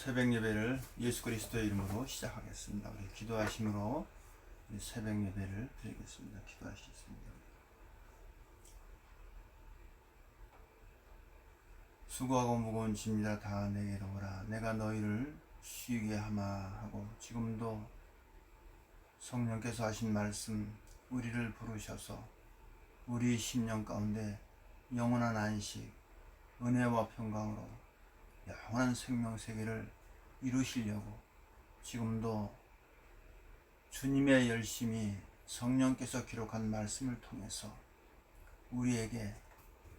새벽 예배를 예수 그리스도의 이름으로 시작하겠습니다. 우리 기도하심으로 새벽 예배를 드리겠습니다. 기도하시겠습니다. 수고하고 무거운 짐이라 다 내게로 오라. 내가 너희를 쉬게 하마 하고, 지금도 성령께서 하신 말씀 우리를 부르셔서 우리 심령 가운데 영원한 안식, 은혜와 평강으로 영원한 생명 세계를 이루시려고 지금도 주님의 열심히 성령께서 기록한 말씀을 통해서 우리에게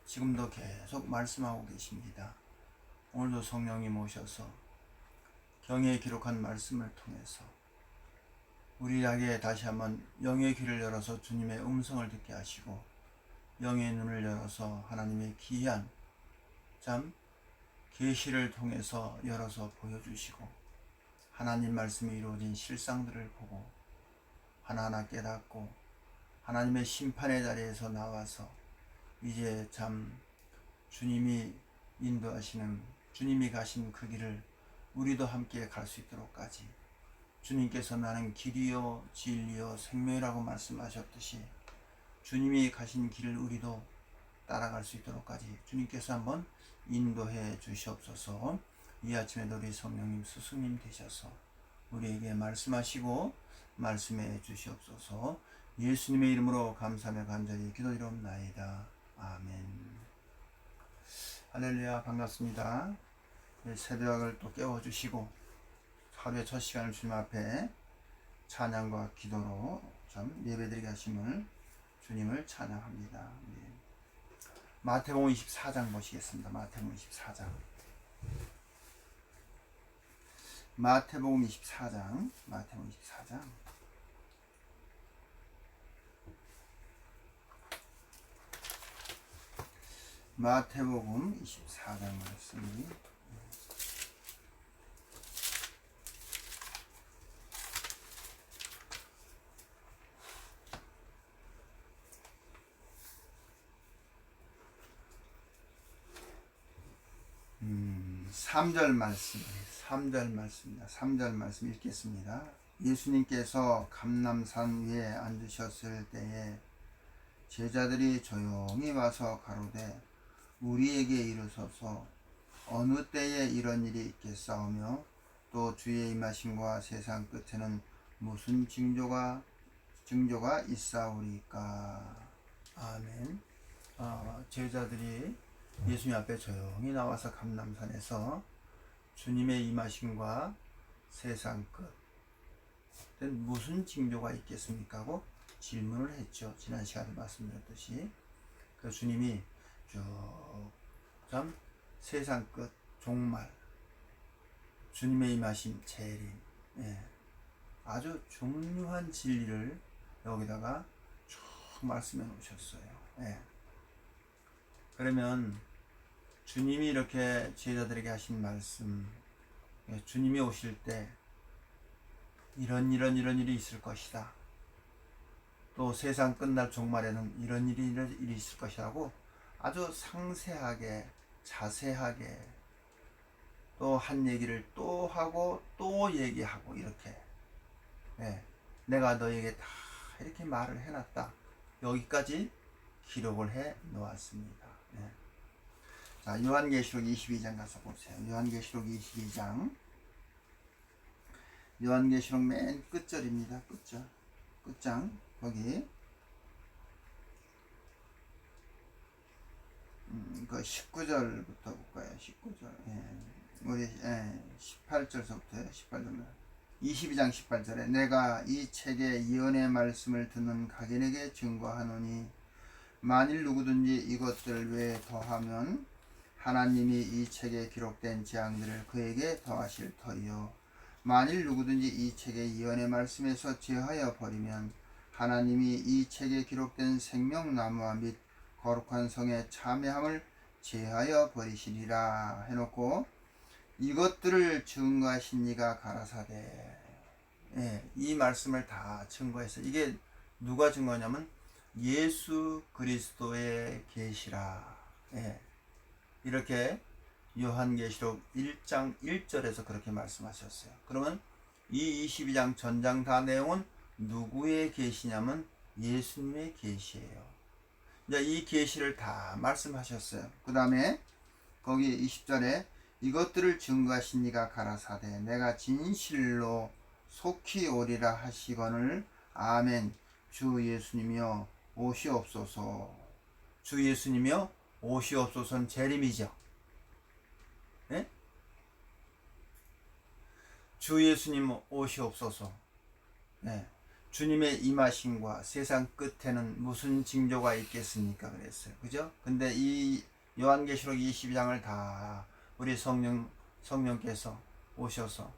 지금도 계속 말씀하고 계십니다. 오늘도 성령님 오셔서 경에 기록한 말씀을 통해서 우리에게 다시 한번 영의 귀를 열어서 주님의 음성을 듣게 하시고, 영의 눈을 열어서 하나님의 귀한 참 계시를 통해서 열어서 보여주시고, 하나님 말씀이 이루어진 실상들을 보고 하나하나 깨닫고 하나님의 심판의 자리에서 나와서 이제 참 주님이 인도하시는, 주님이 가신 그 길을 우리도 함께 갈 수 있도록까지, 주님께서 나는 길이요 진리요 생명이라고 말씀하셨듯이 주님이 가신 길을 우리도 따라갈 수 있도록까지 주님께서 한번 인도해 주시옵소서. 이 아침에도 우리 성령님 스승님 되셔서 우리에게 말씀하시고 말씀해 주시옵소서. 예수님의 이름으로 감사하며 간절히 기도드리옵나이다. 아멘. 할렐루야. 반갑습니다. 새벽을 또 깨워주시고 하루의 첫 시간을 주님 앞에 찬양과 기도로 참 예배드리게 하심을 주님을 찬양합니다. 네. 마태복음 24장 보시겠습니다. 마태복음 24장. 마태복음 24장. 마태복음 24장. 마태복음 24장 말씀이 삼 절 말씀입니다. 3절 말씀 읽겠습니다. 예수님께서 감람산 위에 앉으셨을 때에 제자들이 조용히 와서 가로되 우리에게 이르소서 어느 때에 이런 일이 있겠사오며 또 주의 임하심과 세상 끝에는 무슨 징조가 있사오리까. 아멘. 제자들이 예수님 앞에 조용히 나와서 감람산에서 주님의 임하심과 세상 끝 무슨 징조가 있겠습니까 하고 질문을 했죠. 지난 시간에 말씀드렸듯이 그 주님이 참 세상 끝 종말, 주님의 임하심 재림, 아주 중요한 진리를 여기다가 쭉 말씀해 놓으셨어요. 그러면 주님이 이렇게 제자들에게 하신 말씀, 주님이 오실 때 이런 일이 있을 것이다, 또 세상 끝날 종말에는 이런 일이 있을 것이라고 아주 상세하게 자세하게 또 한 얘기를 또 하고 또 얘기하고 이렇게 내가 너에게 다 이렇게 말을 해놨다, 여기까지 기록을 해 놓았습니다. 자, 요한계시록 22장 가서 보세요. 요한계시록 22장. 요한계시록 맨 끝절입니다. 끝장. 거기 그 19절부터 볼까요? 19절. 우리 18절서부터요. 18절. 22장 18절에 내가 이 책의 예언의 말씀을 듣는 각인에게 증거하노니 만일 누구든지 이것들 외에 더하면 하나님이 이 책에 기록된 재앙들을 그에게 더하실 터이요, 만일 누구든지 이 책의 예언의 말씀에서 제하여 버리면 하나님이 이 책에 기록된 생명나무와 및 거룩한 성의 참회함을 제하여 버리시리라 해놓고 이것들을 증거하신 이가 가라사대. 이 말씀을 다 증거해서, 이게 누가 증거냐면 예수 그리스도의 계시라. 이렇게 요한계시록 1장 1절에서 그렇게 말씀하셨어요. 그러면 이 22장 전장 다 내용은 누구의 계시냐면 예수님의 계시예요. 이제 이 계시를 다 말씀하셨어요. 그 다음에 거기 20절에 이것들을 증거하신 이가 가라사대 내가 진실로 속히 오리라 하시거늘 아멘. 주 예수님이여 오시옵소서. 주 예수님이여 오시옵소서는 재림이죠. 네? 주 예수님 오시옵소서. 네. 주님의 임하심과 세상 끝에는 무슨 징조가 있겠습니까? 그랬어요. 그죠? 근데 이 요한계시록 22장을 다 우리 성령께서 오셔서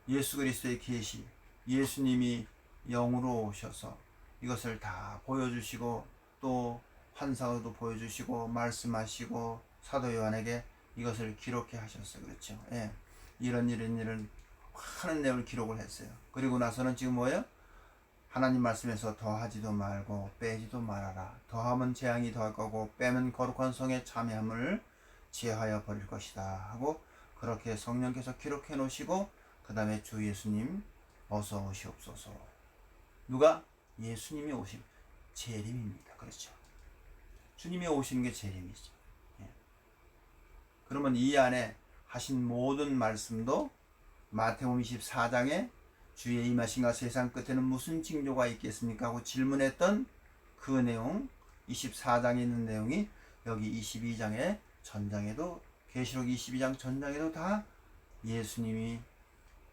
예수 그리스도의 계시, 예수님이 영으로 오셔서 이것을 다 보여주시고 또 환상으로도 보여주시고 말씀하시고 사도 요한에게 이것을 기록해 하셨어요. 그렇죠? 예. 이런 일을 많은 내용을 기록을 했어요. 그리고 나서는 지금 뭐예요? 하나님 말씀에서 더하지도 말고 빼지도 말아라. 더하면 재앙이 더할 거고 빼면 거룩한 성의 참여함을 제하여 버릴 것이다 하고 그렇게 성령께서 기록해 놓으시고 그 다음에 주 예수님 어서 오시옵소서. 누가? 예수님이 오심. 재림입니다. 그렇죠. 주님이 오시는 게 재림이죠. 예. 그러면 이 안에 하신 모든 말씀도 마태복음 24장에 주의 임하심과 세상 끝에는 무슨 징조가 있겠습니까? 하고 질문했던 그 내용 24장에 있는 내용이 여기 22장의 전장에도 계시록 22장 전장에도 다 예수님이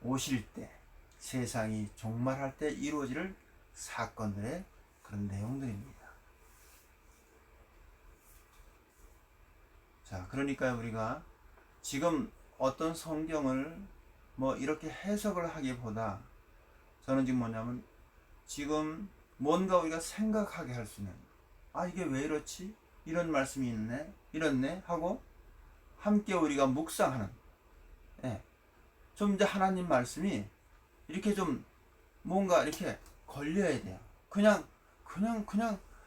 오실 때 세상이 종말할 때 이루어질 사건들의 그런 내용들입니다. 자, 그러니까 우리가 지금 어떤 성경을 뭐 이렇게 해석을 하기보다 저는 지금 뭐냐면 지금 뭔가 우리가 생각하게 할 수 있는 이게 왜 이렇지? 이런 말씀이 있네? 이렇네? 하고 함께 우리가 묵상하는 좀 이제 하나님 말씀이 이렇게 좀 뭔가 이렇게 걸려야 돼요. 그냥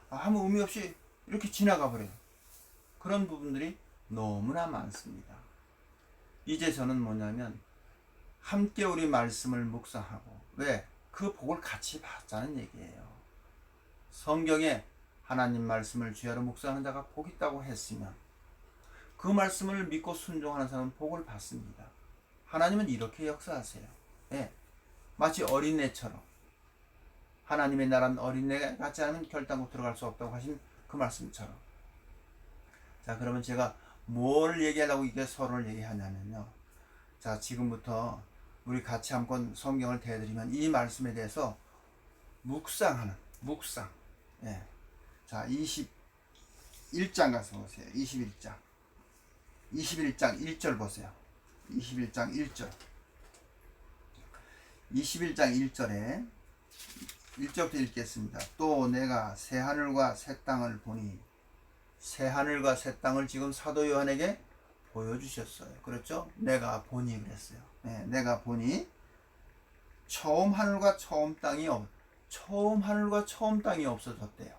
아무 의미 없이 이렇게 지나가 버려요. 그런 부분들이 너무나 많습니다. 이제 저는 뭐냐면 함께 우리 말씀을 묵상하고 왜? 그 복을 같이 받자는 얘기예요. 성경에 하나님 말씀을 주야로 묵상하는 자가 복 있다고 했으면 그 말씀을 믿고 순종하는 사람은 복을 받습니다. 하나님은 이렇게 역사하세요. 예. 마치 어린애처럼 하나님의 나라는 어린애 같지 않으면 결단코 들어갈 수 없다고 하신 그 말씀처럼. 자, 그러면 제가 뭘 얘기하려고 이게 서론을 얘기하냐면요. 자, 지금부터 우리 같이 한번 성경을 대드리면 이 말씀에 대해서 묵상. 예. 자, 21장 가서 보세요. 21장 1절 보세요. 21장 1절 1절에 1절부터 읽겠습니다. 또 내가 새하늘과 새 땅을 보니 새하늘과 새 땅을 지금 사도 요한에게 보여주셨어요. 그렇죠? 내가 보니 그랬어요. 네, 내가 보니 처음 하늘과 처음 땅이 없어졌대요.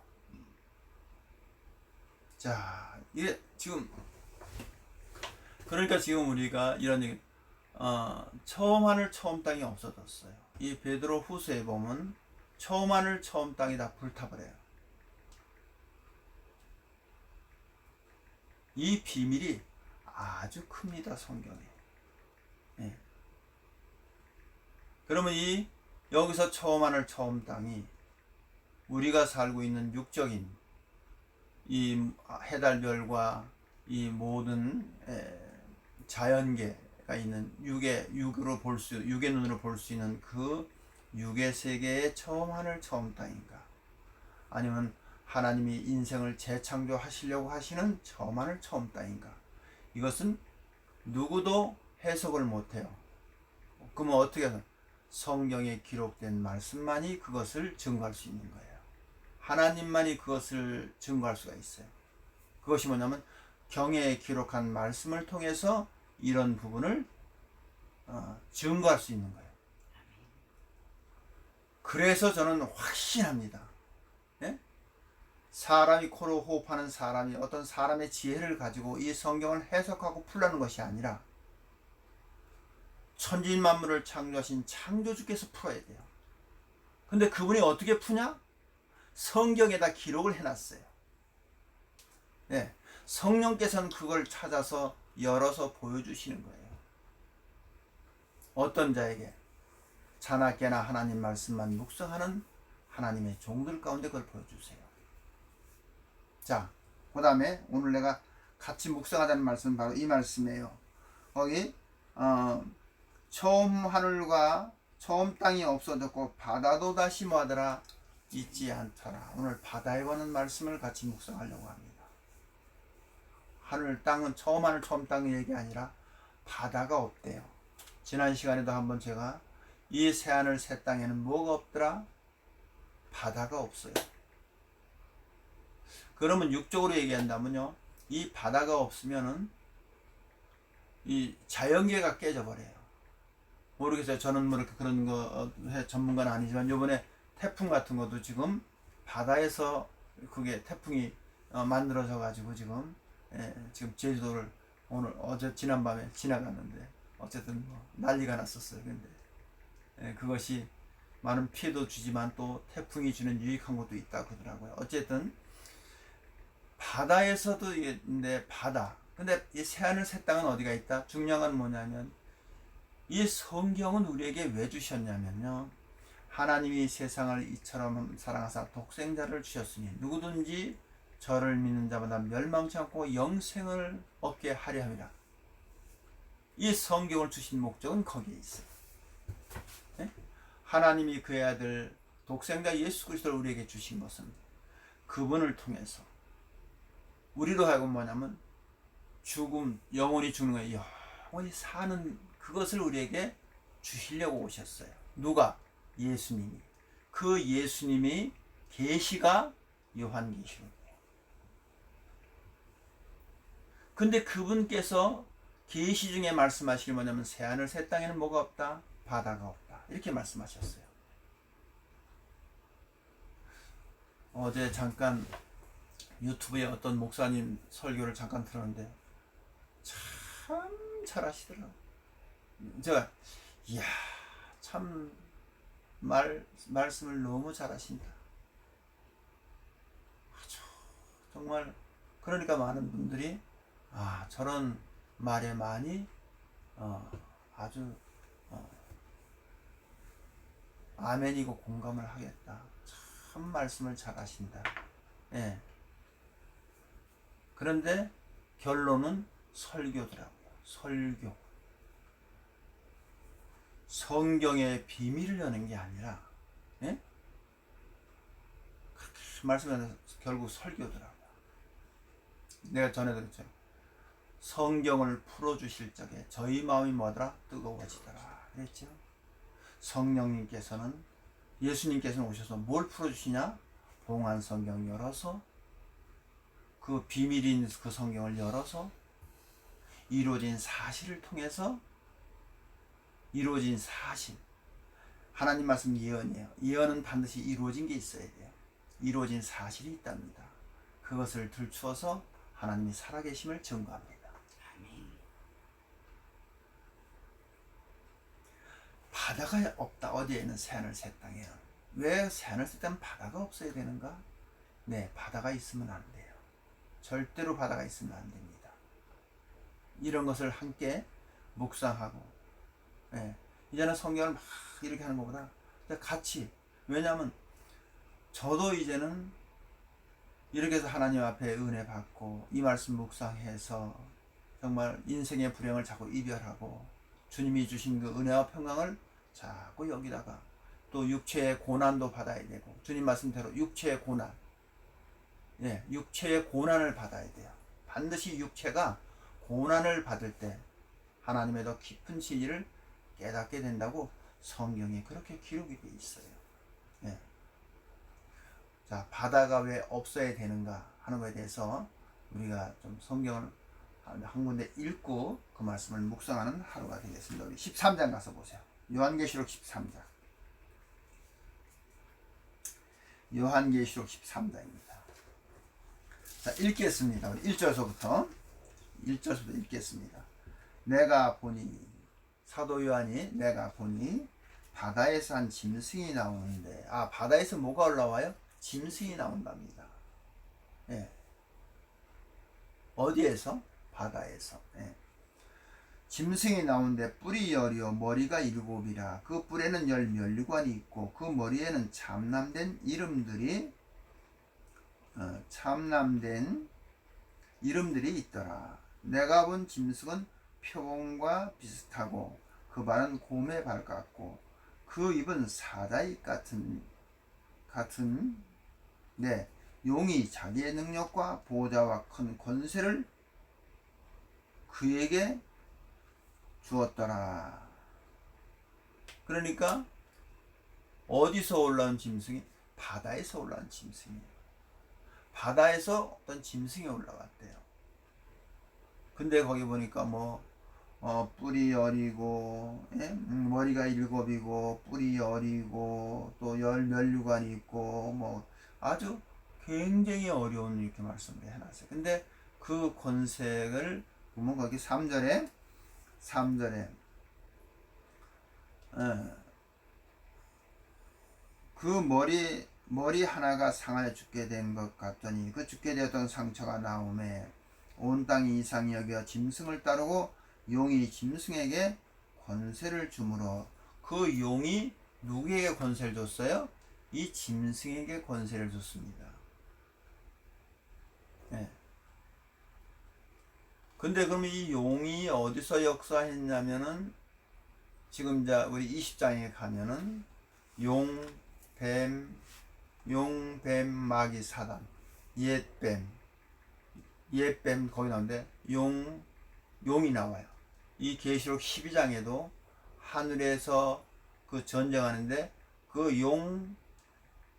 자, 이게 지금 그러니까 지금 우리가 이런 얘기 처음 하늘 처음 땅이 없어졌어요. 이 베드로 후서에 보면 처음 하늘 처음 땅이 다 불타버려요. 이 비밀이 아주 큽니다. 성경에. 예. 그러면 여기서 처음 하늘 처음 땅이 우리가 살고 있는 육적인 이 해달별과 이 모든 자연계가 있는 육의 눈으로 볼 수 있는 그 육의 세계의 처음 하늘 처음 땅인가? 아니면 하나님이 인생을 재창조하시려고 하시는 처음 하늘 처음 땅인가? 이것은 누구도 해석을 못해요. 그러면 어떻게 해서 성경에 기록된 말씀만이 그것을 증거할 수 있는 거예요. 하나님만이 그것을 증거할 수가 있어요. 그것이 뭐냐면 경애에 기록한 말씀을 통해서 이런 부분을 증거할 수 있는 거예요. 그래서 저는 확신합니다. 예? 사람이 코로 호흡하는 사람이 어떤 사람의 지혜를 가지고 이 성경을 해석하고 풀라는 것이 아니라 천지인 만물을 창조하신 창조주께서 풀어야 돼요. 근데 그분이 어떻게 푸냐? 성경에다 기록을 해놨어요. 네, 성령께서는 그걸 찾아서 열어서 보여주시는 거예요. 어떤 자에게? 자나 깨나 하나님 말씀만 묵상하는 하나님의 종들 가운데 그걸 보여주세요. 자, 그 다음에 오늘 내가 같이 묵상하자는 말씀은 바로 이 말씀이에요. 거기 처음 하늘과 처음 땅이 없어졌고 바다도 다시 뭐하더라? 있지 않더라. 오늘 바다에 관한 말씀을 같이 묵상하려고 합니다. 하늘 땅은 처음 하늘 처음 땅 얘기 아니라 바다가 없대요. 지난 시간에도 한번 제가 이 새하늘 새 땅에는 뭐가 없더라? 바다가 없어요. 그러면 육적으로 얘기한다면요, 이 바다가 없으면은 이 자연계가 깨져버려요. 모르겠어요. 저는 뭐 이렇게 그런 거 전문가는 아니지만 요번에 태풍 같은 것도 지금 바다에서 그게 태풍이 만들어져 가지고 지금 지금 제주도를 오늘 어제 지난밤에 지나갔는데 어쨌든 뭐 난리가 났었어요. 근데 그것이 많은 피해도 주지만 또 태풍이 주는 유익한 것도 있다 그러더라고요. 어쨌든 바다에서도 있는데 바다. 근데 이 새하늘 새 땅은 어디가 있다? 중요한 건 뭐냐면 이 성경은 우리에게 왜 주셨냐면요, 하나님이 세상을 이처럼 사랑하사 독생자를 주셨으니 누구든지 저를 믿는 자마다 멸망치 않고 영생을 얻게 하려 함이라. 이 성경을 주신 목적은 거기에 있어요. 네? 하나님이 그의 아들 독생자 예수 그리스도를 우리에게 주신 것은 그분을 통해서 우리로 하여금 뭐냐면 죽음, 영원히 죽는 거예요. 영원히 사는 그것을 우리에게 주시려고 오셨어요. 누가? 예수님이. 그 예수님이 계시가 요한계시록이에요. 근데 그분께서 계시 중에 말씀하시길 뭐냐면 새하늘 새 땅에는 뭐가 없다? 바다가 없다. 이렇게 말씀하셨어요. 어제 잠깐 유튜브에 어떤 목사님 설교를 잠깐 들었는데 참 잘하시더라고요. 제가 이야 참 말씀을 너무 잘하신다. 아주 정말 그러니까 많은 분들이 저런 말에 많이 아주 아멘이고 공감을 하겠다. 참 말씀을 잘하신다. 예. 그런데 결론은 설교더라고요. 설교. 성경의 비밀을 여는 게 아니라, 예? 그렇게 말씀하면서 결국 설교더라고요. 내가 전에 그랬죠. 성경을 풀어주실 적에 저희 마음이 뭐더라? 뜨거워지더라. 그랬죠. 성령님께서는, 예수님께서는 오셔서 뭘 풀어주시냐? 봉한 성경 열어서, 그 비밀인 그 성경을 열어서 이루어진 사실을 통해서 이루어진 사실. 하나님 말씀 예언이에요. 예언은 반드시 이루어진 게 있어야 돼요. 이루어진 사실이 있답니다. 그것을 들추어서 하나님이 살아계심을 증거합니다. 바다가 없다. 어디에 있는 새하늘 새 땅에는. 왜 새하늘 새 땅은 바다가 없어야 되는가? 네, 바다가 있으면 안 돼요. 절대로 바다가 있으면 안 됩니다. 이런 것을 함께 묵상하고, 이제는 성경을 막 이렇게 하는 것보다 같이, 왜냐하면 저도 이제는 이렇게 해서 하나님 앞에 은혜 받고 이 말씀 묵상해서 정말 인생의 불행을 자꾸 이별하고 주님이 주신 그 은혜와 평강을 자꾸 여기다가 또 육체의 고난도 받아야 되고, 주님 말씀대로 육체의 고난, 육체의 고난을 받아야 돼요. 반드시 육체가 고난을 받을 때 하나님의 더 깊은 진리를 깨닫게 된다고 성경에 그렇게 기록이 되어 있어요. 자, 바다가 왜 없어야 되는가 하는 것에 대해서 우리가 좀 성경을 한 군데 읽고 그 말씀을 묵상하는 하루가 되겠습니다. 우리 13장 가서 보세요. 요한계시록 13장. 요한계시록 13장입니다. 자, 읽겠습니다. 우리 1절서부터 읽겠습니다. 내가 보니, 사도 요한이 내가 보니 바다에서 한 짐승이 나오는데, 바다에서 뭐가 올라와요? 짐승이 나온답니다. 예. 어디에서? 바다에서. 예. 짐승이 나오는데 뿔이 10이요 머리가 7이라. 그 뿔에는 10 면류관이 있고 그 머리에는 참남된 이름들이 있더라. 내가 본 짐승은 표범과 비슷하고 그 발은 곰의 발 같고 그 입은 사다이 같은 네, 용이 자기의 능력과 보좌와 큰 권세를 그에게 주었더라. 그러니까 어디서 올라온 짐승이? 바다에서 올라온 짐승이에요. 바다에서 어떤 짐승이 올라왔대요. 근데 거기 보니까 뿔이 10이고, 예? 머리가 7이고, 뿔이 10이고, 또 10 면류관이 있고, 아주 굉장히 어려운 이렇게 말씀을 해놨어요. 근데 그 권세를 보면 거기 3절에, 그 머리 하나가 상하여 죽게 된 것 같더니 그 죽게 되었던 상처가 나오매 온 땅이 이상히 여겨 짐승을 따르고 용이 짐승에게 권세를 주므로. 그 용이 누구에게 권세를 줬어요? 이 짐승에게 권세를 줬습니다. 네. 근데 그럼 이 용이 어디서 역사했냐면은 지금 이제 우리 20장에 가면은 용, 뱀, 마귀, 사단, 옛뱀 거기 나오는데 용이 나와요. 이 계시록 12장에도 하늘에서 그 전쟁하는데 그 용,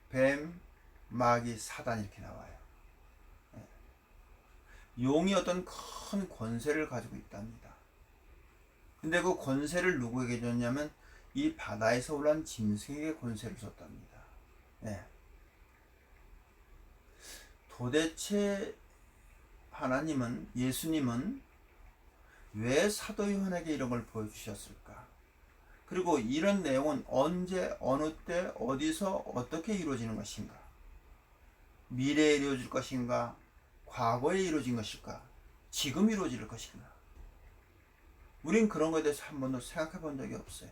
뱀, 마귀, 사단 이렇게 나와요. 용이 어떤 큰 권세를 가지고 있답니다. 근데 그 권세를 누구에게 줬냐면 이 바다에서 올라온 짐승에게 권세를 줬답니다. 네. 도대체 예수님은 왜 사도 요한에게 이런 걸 보여주셨을까? 그리고 이런 내용은 언제, 어느 때, 어디서, 어떻게 이루어지는 것인가? 미래에 이루어질 것인가? 과거에 이루어진 것일까? 지금 이루어질 것인가? 우린 그런 것에 대해서 한 번도 생각해 본 적이 없어요.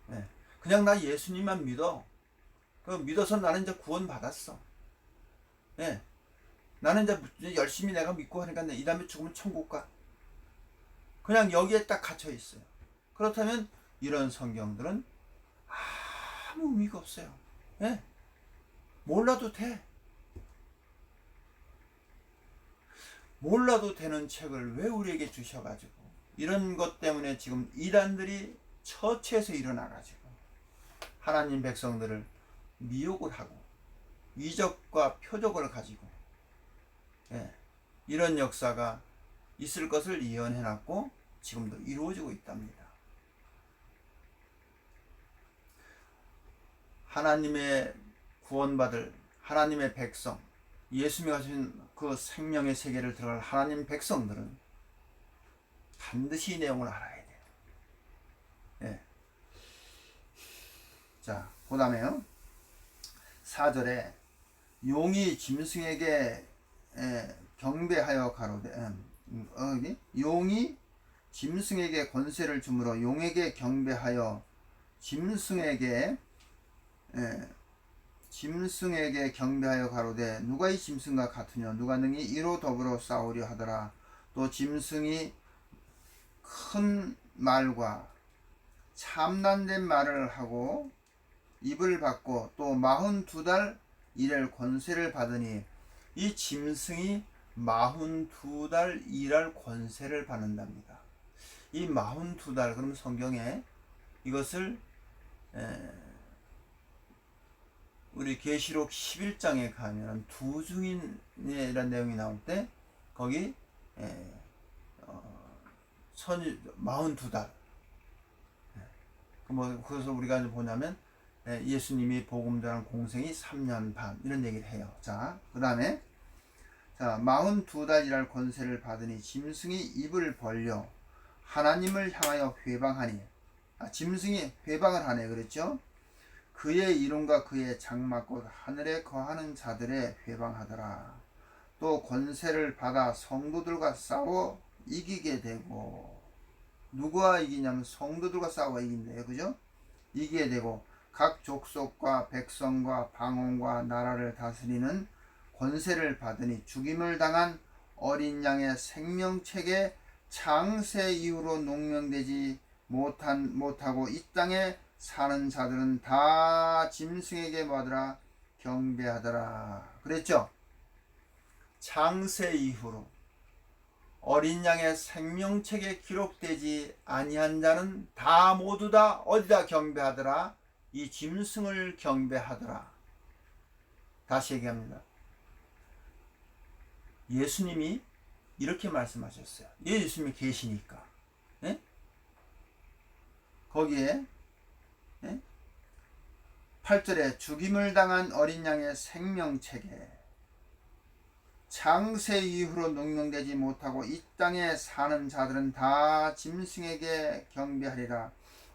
네. 그냥 나 예수님만 믿어. 믿어서 나는 이제 구원 받았어. 네. 나는 이제 열심히 내가 믿고 하니까 이 다음에 죽으면 천국 가. 그냥 여기에 딱 갇혀 있어요. 그렇다면 이런 성경들은 아무 의미가 없어요. 네. 몰라도 돼. 몰라도 되는 책을 왜 우리에게 주셔가지고 이런 것 때문에 지금 이단들이 처치해서 일어나가지고 하나님 백성들을 미혹을 하고 이적과 표적을 가지고 이런 역사가 있을 것을 예언해놨고 지금도 이루어지고 있답니다. 하나님의 구원받을 하나님의 백성, 예수님이 가진 그 생명의 세계를 들어갈 하나님 백성들은 반드시 이 내용을 알아야 돼요. 예. 자, 그 다음에요. 4절에 용이 짐승에게 경배하여 가로되 용이 짐승에게 권세를 주므로 용에게 경배하여 짐승에게 경배하여 가로되 누가 이 짐승과 같으냐 누가 능히 이로 더불어 싸우려 하더라. 또 짐승이 큰 말과 참난된 말을 하고 입을 받고 또 42달 일할 권세를 받으니 이 짐승이 42달 일할 권세를 받는답니다. 이 42달 그럼 성경에 이것을 우리 계시록 11장에 가면 두 중인이라는 내용이 나올 때 거기 42달 그래서 우리가 보냐면 예수님이 복음 전한 공생이 3년 반 이런 얘기를 해요. 자, 그 다음에 자 42달 일할 권세를 받으니 짐승이 입을 벌려 하나님을 향하여 회방하니 짐승이 회방을 하네 그랬죠. 그의 이름과 그의 장막 곧 하늘에 거하는 자들의 회방하더라. 또 권세를 받아 성도들과 싸워 이기게 되고 누구와 이기냐면 성도들과 싸워 이긴대요. 그죠? 이기게 되고 각 족속과 백성과 방언과 나라를 다스리는 권세를 받으니 죽임을 당한 어린 양의 생명책에 창세 이후로 농명되지 못하고 이 땅에 사는 자들은 다 짐승에게 뭐하더라? 경배하더라. 그랬죠? 창세 이후로 어린 양의 생명책에 기록되지 아니한 자는 다 모두 다 어디다 경배하더라? 이 짐승을 경배하더라. 다시 얘기합니다. 예수님이 이렇게 말씀하셨어요. 예수님이 계시니까. 예? 거기에 8절에 죽임을 당한 어린 양의 생명책에 창세 이후로 농명되지 못하고 이 땅에 사는 자들은 다 짐승에게 경배하리라.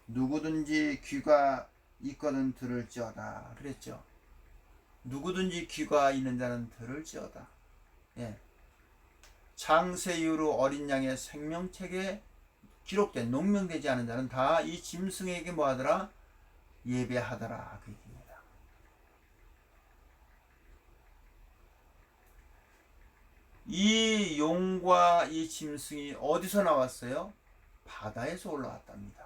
누구든지 귀가 있거든 들을지어다. 그랬죠. 누구든지 귀가 있는 자는 들을지어다. 예. 창세 이후로 어린 양의 생명책에 기록된 농명되지 않은 자는 다 이 짐승에게 뭐하더라? 예배하더라. 그 얘기입니다. 이 용과 이 짐승이 어디서 나왔어요? 바다에서 올라왔답니다.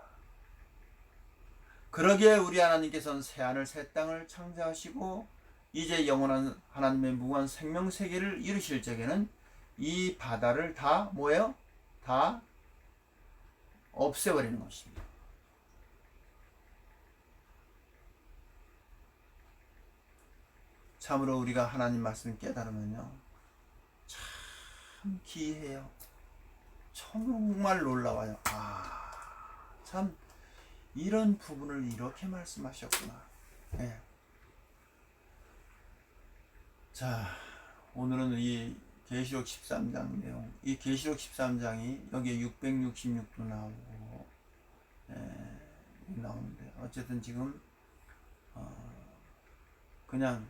그러기에 우리 하나님께서는 새하늘 새 땅을 창조하시고 이제 영원한 하나님의 무한 생명세계를 이루실 적에는 이 바다를 다 뭐예요? 다 없애버리는 것입니다. 참으로 우리가 하나님 말씀을 깨달으면요 참 기이해요. 정말 놀라워요. 참 이런 부분을 이렇게 말씀하셨구나. 네. 자, 오늘은 이 계시록 13장 내용, 이 계시록 13장이 여기에 666도 나오고 나오는데 어쨌든 지금 그냥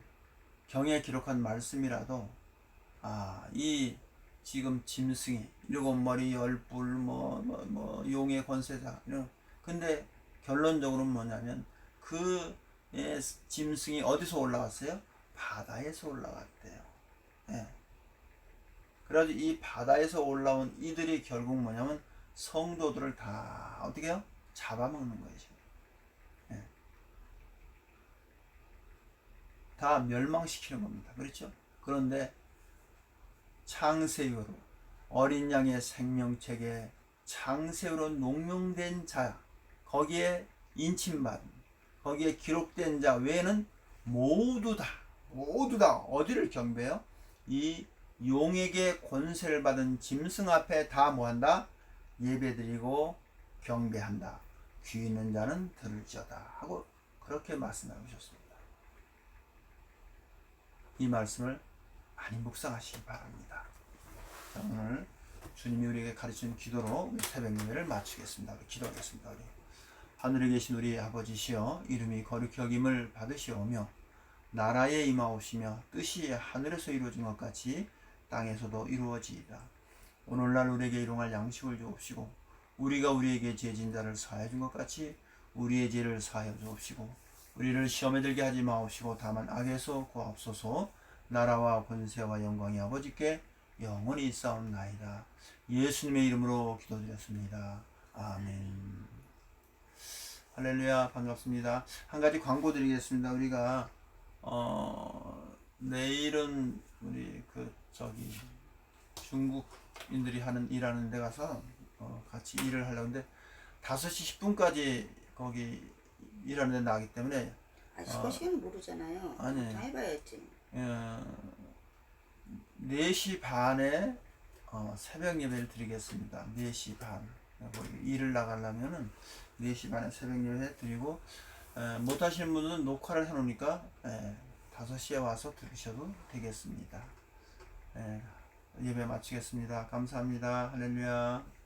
경에 기록한 말씀이라도 이 지금 짐승이 일곱 머리 열뿔 용의 권세자 이런 근데 결론적으로는 뭐냐면 그 짐승이 어디서 올라왔어요? 바다에서 올라왔대요. 예. 그래가지고 이 바다에서 올라온 이들이 결국 뭐냐면 성도들을 다 어떻게 해요? 잡아먹는 거예요. 예. 다 멸망시키는 겁니다. 그렇죠? 그런데 창세유로 어린 양의 생명책에 창세유로 농명된 자 거기에 인침받은 거기에 기록된 자 외에는 모두 다 어디를 경배해요? 이 용에게 권세를 받은 짐승 앞에 다 뭐한다? 예배드리고 경배한다. 귀 있는 자는 들을지어다 하고 그렇게 말씀하고 있었습니다. 이 말씀을 많이 묵상하시기 바랍니다. 자, 오늘 주님이 우리에게 가르치는 기도로 우리 새벽 예배를 마치겠습니다. 기도하겠습니다. 우리 하늘에 계신 우리 아버지시여 이름이 거룩히 여김을 받으시오며 나라에 임하오시며 뜻이 하늘에서 이루어진 것 같이 땅에서도 이루어지이다. 오늘날 우리에게 일용할 양식을 주옵시고 우리가 우리에게 죄진 자를 사하여 준 것 같이 우리의 죄를 사하여 주옵시고 우리를 시험에 들게 하지 마옵시고 다만 악에서 구하옵소서. 나라와 권세와 영광이 아버지께 영원히 있사옵나이다. 예수님의 이름으로 기도드렸습니다. 아멘. 할렐루야. 반갑습니다. 한 가지 광고 드리겠습니다. 우리가 내일은 우리 중국인들이 일하는 데 가서 같이 일을 하려고 하는데 5시 10분까지 거기 일하는 데 나가기 때문에 시간 모르잖아요. 아니 다 해봐야지. 4시 반에 새벽 예배를 드리겠습니다. 4시 반 일을 나가려면은 4시 반에 새벽 예배 드리고 못 하시는 분은 녹화를 해놓으니까 5시에 와서 들으셔도 되겠습니다. 예배 마치겠습니다. 감사합니다. 할렐루야.